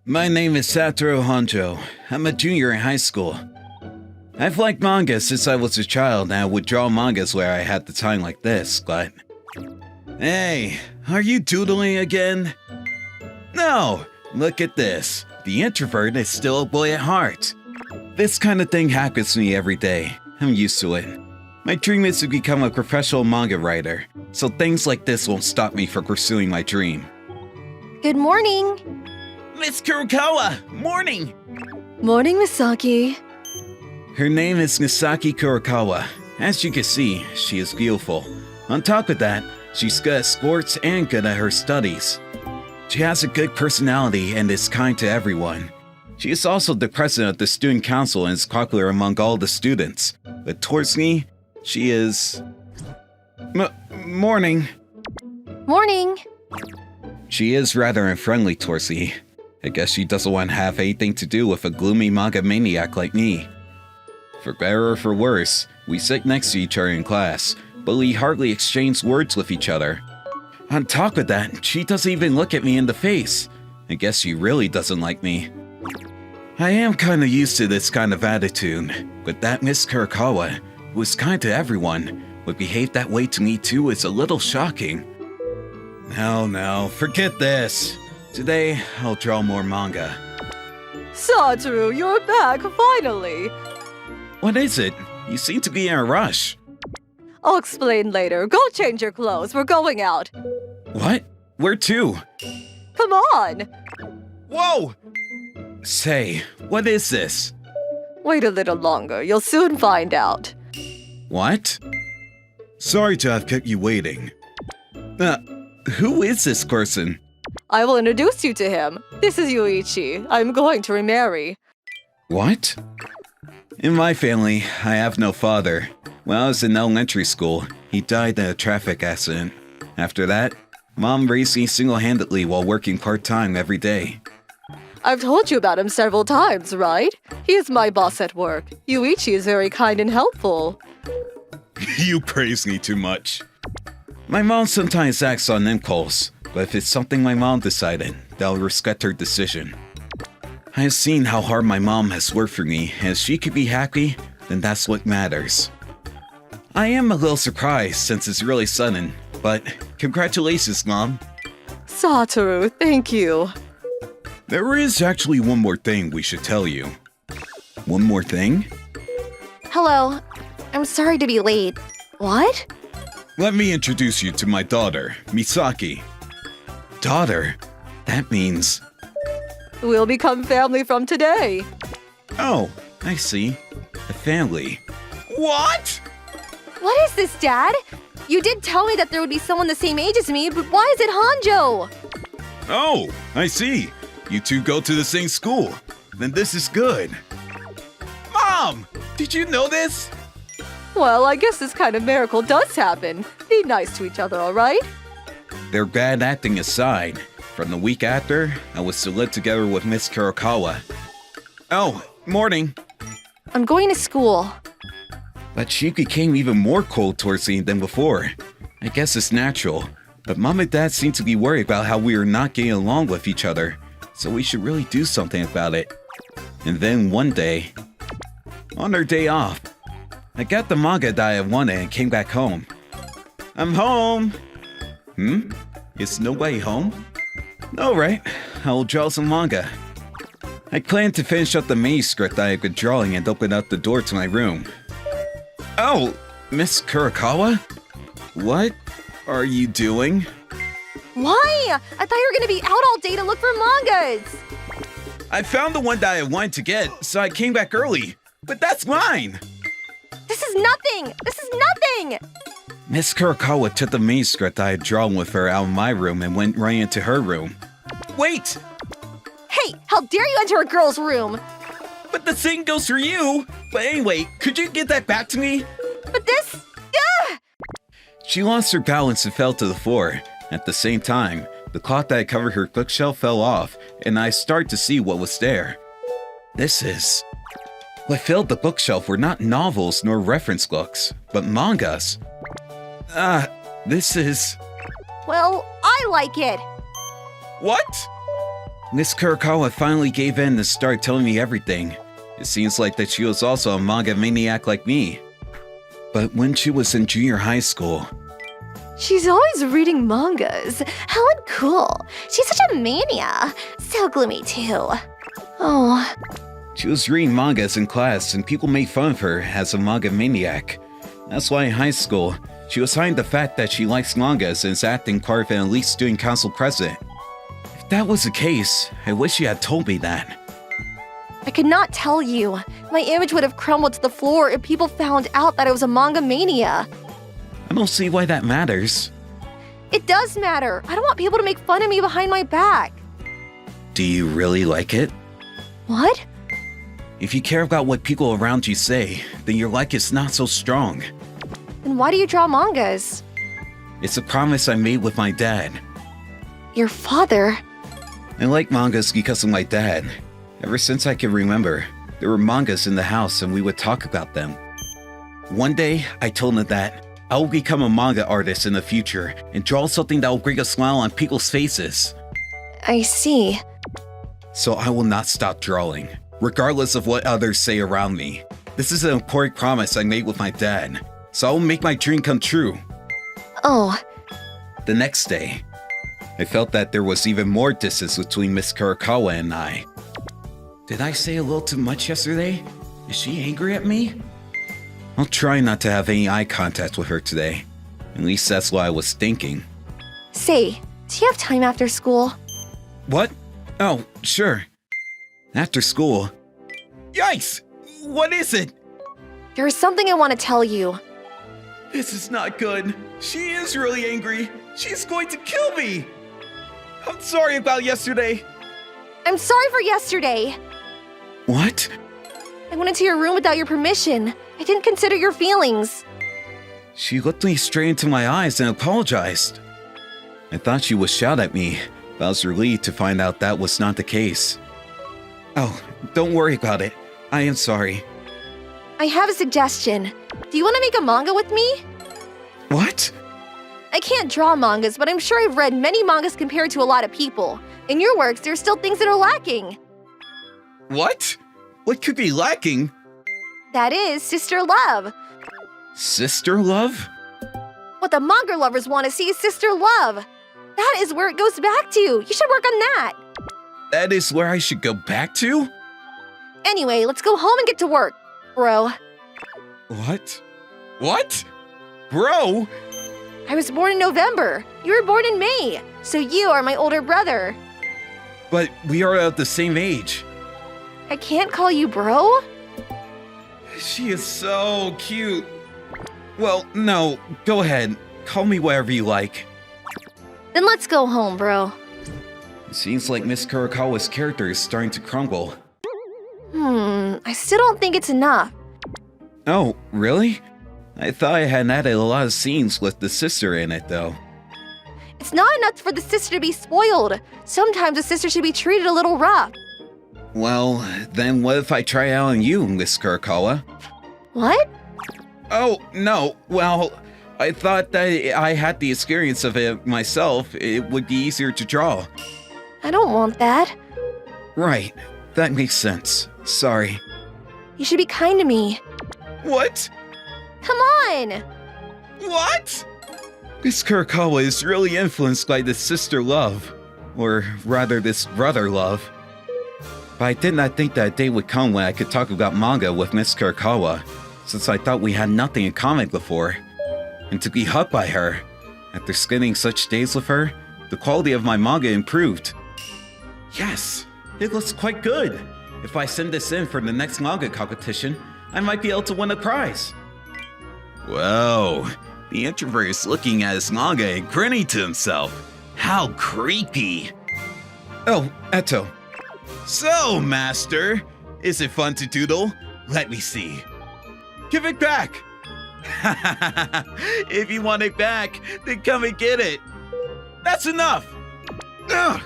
My name is Satoru Honjo. I'm a junior in high school. I've liked manga since I was a child, and I would draw mangas where I had the time like this, but... Hey, are you doodling again? No, look at this. The introvert is still a boy at heart. This kind of thing happens to me every day. I'm used to it. My dream is to become a professional manga writer, so things like this won't stop me from pursuing my dream. Good morning. Miss Kurokawa, morning! Morning, Misaki. Her name is Misaki Kurokawa. As you can see, she is beautiful. On top of that, she's good at sports and good at her studies. She has a good personality and is kind to everyone. She is also the president of the student council and is popular among all the students. But towards me, she is... Morning. Morning. She is rather unfriendly towards me. I guess she doesn't want to have anything to do with a gloomy manga maniac like me. For better or for worse, we sit next to each other in class, but we hardly exchange words with each other. On top of that, she doesn't even look at me in the face. I guess she really doesn't like me. I am kinda used to this kind of attitude, but that Miss Kurokawa, who is kind to everyone, would behave that way to me too is a little shocking. No, forget this. Today, I'll draw more manga. Satoru, you're back, finally. What is it? You seem to be in a rush. I'll explain later. Go change your clothes. We're going out. What? Where to? Come on. Whoa! Say, what is this? Wait a little longer. You'll soon find out. What? Sorry to have kept you waiting. Who is this person? I will introduce you to him. This is Yuichi. I'm going to remarry. What? In my family, I have no father. When I was in elementary school, he died in a traffic accident. After that, Mom raised me single-handedly while working part-time every day. I've told you about him several times, right? He is my boss at work. Yuichi is very kind and helpful. You praise me too much. My mom sometimes acts on impulse, but if it's something my mom decided, then I'll respect her decision. I have seen how hard my mom has worked for me, and if she could be happy, then that's what matters. I am a little surprised since it's really sudden, but congratulations, Mom. Satoru, thank you. There is actually one more thing we should tell you. One more thing? Hello. I'm sorry to be late. What? Let me introduce you to my daughter, Misaki. Daughter? That means... We'll become family from today. Oh, I see. A family. What? What is this, Dad? You did tell me that there would be someone the same age as me, but why is it Hanjo? Oh, I see. You two go to the same school. Then this is good. Mom! Did you know this? Well, I guess this kind of miracle does happen. Be nice to each other, all right? Their bad acting aside, from the week after, I was to live together with Miss Kurokawa. Oh, morning. I'm going to school. But she became even more cold towards me than before. I guess it's natural, but Mom and Dad seem to be worried about how we are not getting along with each other, so we should really do something about it. And then one day, on our day off, I got the manga that I wanted and came back home. I'm home! Is nobody home? No, right? I'll draw some manga. I planned to finish up the manuscript that I've been drawing and open up the door to my room. Oh, Miss Kurokawa? What are you doing? Why? I thought you were going to be out all day to look for mangas. I found the one that I wanted to get, so I came back early. But that's mine! This is nothing. This is nothing. Miss Kurokawa took the manuscript I had drawn with her out of my room and went right into her room. Wait! Hey, how dare you enter a girl's room? But the same goes for you! But anyway, could you get that back to me? But this... She lost her balance and fell to the floor. At the same time, the cloth that had covered her bookshelf fell off, and I started to see what was there. This is... What filled the bookshelf were not novels nor reference books, but mangas. This is... Well, I like it. What? Miss Kurokawa finally gave in and started telling me everything. It seems like that she was also a manga maniac like me. But when she was in junior high school, She's always reading mangas. How uncool. She's such a mania. So gloomy, too. Oh, she was reading mangas in class and people made fun of her as a manga maniac. That's why in high school, she was hiding the fact that she likes mangas and is acting part of an elite student council president. If that was the case, I wish she had told me that. I could not tell you. My image would have crumbled to the floor if people found out that I was a manga mania. I don't see why that matters. It does matter. I don't want people to make fun of me behind my back. Do you really like it? What? If you care about what people around you say, then your like is not so strong. Then why do you draw mangas? It's a promise I made with my dad. Your father? I like mangas because of my dad. Ever since I can remember, there were mangas in the house and we would talk about them. One day, I told him that I will become a manga artist in the future and draw something that will bring a smile on people's faces. I see. So I will not stop drawing, regardless of what others say around me. This is an important promise I made with my dad, so I will make my dream come true. Oh, The next day, I felt that there was even more distance between Miss Kurokawa and I. Did I say a little too much yesterday? Is she angry at me? I'll try not to have any eye contact with her today. At least that's what I was thinking. say, do you have time after school? What? Oh, sure. After school. Yikes! What is it? There is something I want to tell you. This is not good. She is really angry. She's going to kill me. I'm sorry about yesterday. I'm sorry for yesterday. What? I went into your room without your permission. I didn't consider your feelings. She looked me straight into my eyes and apologized. I thought she would shout at me, but I was relieved to find out that was not the case. Oh, don't worry about it. I am sorry. I have a suggestion. Do you want to make a manga with me? What? I can't draw mangas, but I'm sure I've read many mangas compared to a lot of people. In your works, there's still things that are lacking. What? What could be lacking? That is sister love. Sister love? What the manga lovers want to see is sister love. That is where it goes back to. You should work on that. That is where I should go back to? Anyway, let's go home and get to work, bro. What? What? Bro? I was born in November. You were born in May. So you are my older brother. But we are of the same age. I can't call you bro? She is so cute. Well, no, go ahead. Call me whatever you like. Then let's go home, bro. It seems like Miss Kurokawa's character is starting to crumble. I still don't think it's enough. Oh, really? I thought I had added a lot of scenes with the sister in it, though. It's not enough for the sister to be spoiled. Sometimes a sister should be treated a little rough. Well, then what if I try out on you, Miss Kurokawa? What? Oh, no, well, I thought that I had the experience of it myself. It would be easier to draw. I don't want that. Right, that makes sense. Sorry. You should be kind to me. What? Come on! What? Miss Kurokawa is really influenced by this sister love. Or rather, this brother love. But I did not think that a day would come when I could talk about manga with Miss Kurokawa, since I thought we had nothing in common before. And to be hugged by her, after spending such days with her, the quality of my manga improved. Yes, it looks quite good. If I send this in for the next manga competition, I might be able to win a prize. Whoa, the introvert is looking at his manga and grinning to himself. How creepy. Oh, Eto. So, master, is it fun to doodle? Let me see. Give it back. If you want it back, then come and get it. That's enough. Ugh.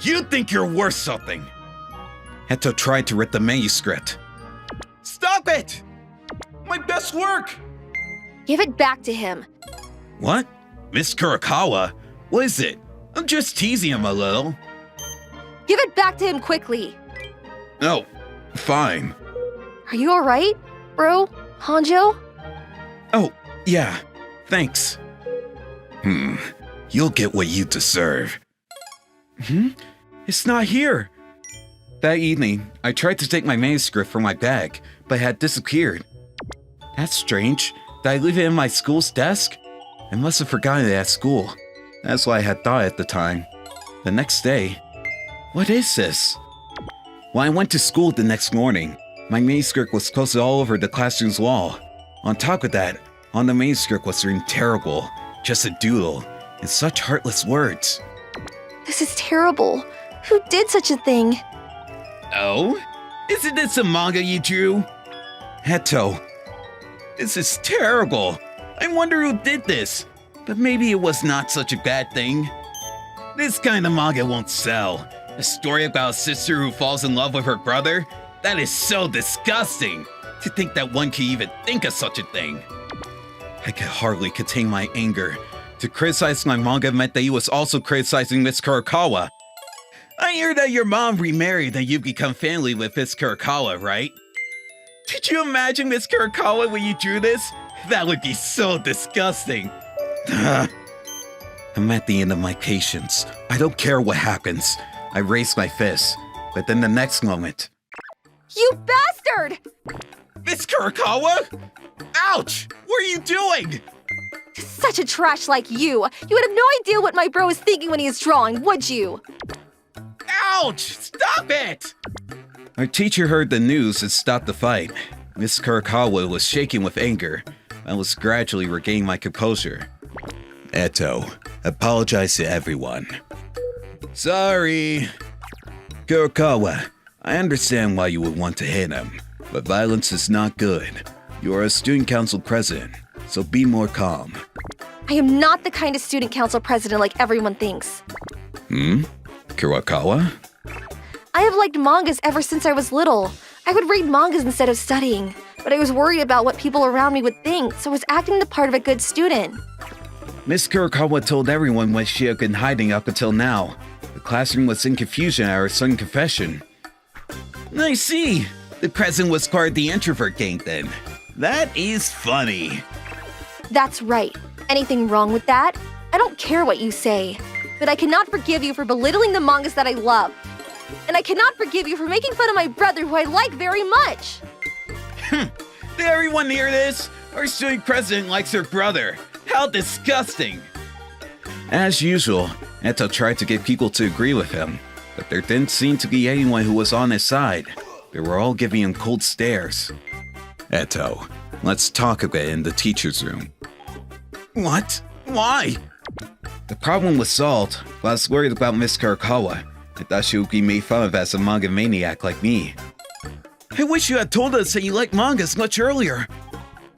You think you're worth something. Eto tried to rip the manuscript. Stop it! My best work! Give it back to him. What? Miss Kurokawa? What is it? I'm just teasing him a little. Give it back to him quickly. Oh, fine. Are you alright, bro? Hanjo? Oh, yeah, thanks. You'll get what you deserve. It's not here. That evening, I tried to take my manuscript from my bag, but it had disappeared. That's strange. Did I leave it in my school's desk? I must have forgotten it at school. That's what I had thought at the time. The next day, what is this? When I went to school the next morning, my manuscript was posted all over the classroom's wall. On top of that, on the manuscript was written terrible, just a doodle, and such heartless words. This is terrible. Who did such a thing? Oh? Isn't this a manga you drew? Heto, this is terrible. I wonder who did this, but maybe it was not such a bad thing. This kind of manga won't sell. A story about a sister who falls in love with her brother? That is so disgusting. To think that one could even think of such a thing. I could hardly contain my anger. To criticize my manga meant that he was also criticizing Miss Kurokawa. I hear that your mom remarried and you've become family with Miss Kurokawa, right? Did you imagine Miss Kurokawa when you drew this? That would be so disgusting. I'm at the end of my patience. I don't care what happens. I raise my fist, but then the next moment... You bastard! Miss Kurokawa? Ouch! What are you doing? Such a trash like you would have no idea what my bro is thinking when he is drawing, would you? Ouch! Stop it! Our teacher heard the news and stopped the fight. Miss Kurokawa was shaking with anger. I was gradually regaining my composure. Eto, apologize to everyone. Sorry. Kurokawa, I understand why you would want to hit him, but violence is not good. You are a student council president, so be more calm. I am not the kind of student council president like everyone thinks. Kurokawa? I have liked mangas ever since I was little. I would read mangas instead of studying, but I was worried about what people around me would think, so I was acting the part of a good student. Miss Kurokawa told everyone what she had been hiding up until now. The classroom was in confusion at her sudden confession. I see. The president was part of the introvert gang then. That is funny. That's right. Anything wrong with that? I don't care what you say. But I cannot forgive you for belittling the mangas that I love. And I cannot forgive you for making fun of my brother who I like very much. Did everyone hear this? Our student president likes her brother. How disgusting! As usual, Eto tried to get people to agree with him, but there didn't seem to be anyone who was on his side. They were all giving him cold stares. Eto, let's talk a bit in the teacher's room. What? Why? The problem was solved, but I was worried about Miss Kurokawa. I thought she would be made fun of as a manga maniac like me. I wish you had told us that you like mangas much earlier.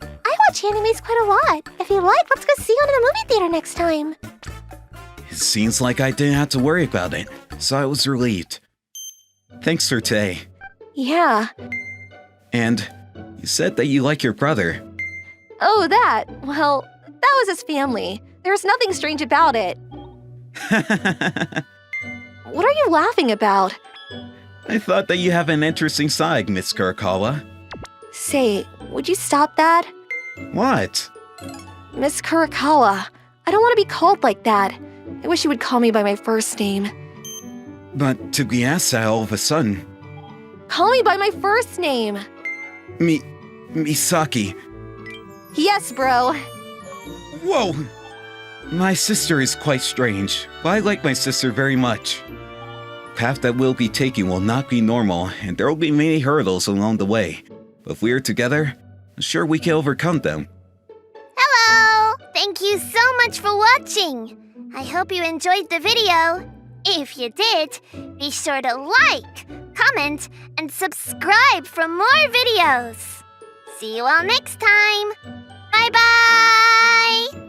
I watch animes quite a lot. If you like, let's go see one in the movie theater next time. It seems like I didn't have to worry about it, so I was relieved. Thanks for today. Yeah. And you said that you like your brother. Oh, that. Well, that was his family. There's nothing strange about it. What are you laughing about? I thought that you have an interesting side, Miss Kurokawa. Say, would you stop that? What? Miss Kurokawa, I don't want to be called like that. I wish you would call me by my first name. But to be asked that all of a sudden. Call me by my first name. Misaki. Yes, bro. Whoa! My sister is quite strange, but I like my sister very much. The path that we'll be taking will not be normal, and there will be many hurdles along the way. But if we are together, I'm sure we can overcome them. Hello! Thank you so much for watching. I hope you enjoyed the video. If you did, be sure to like, comment, and subscribe for more videos. See you all next time. Bye-bye!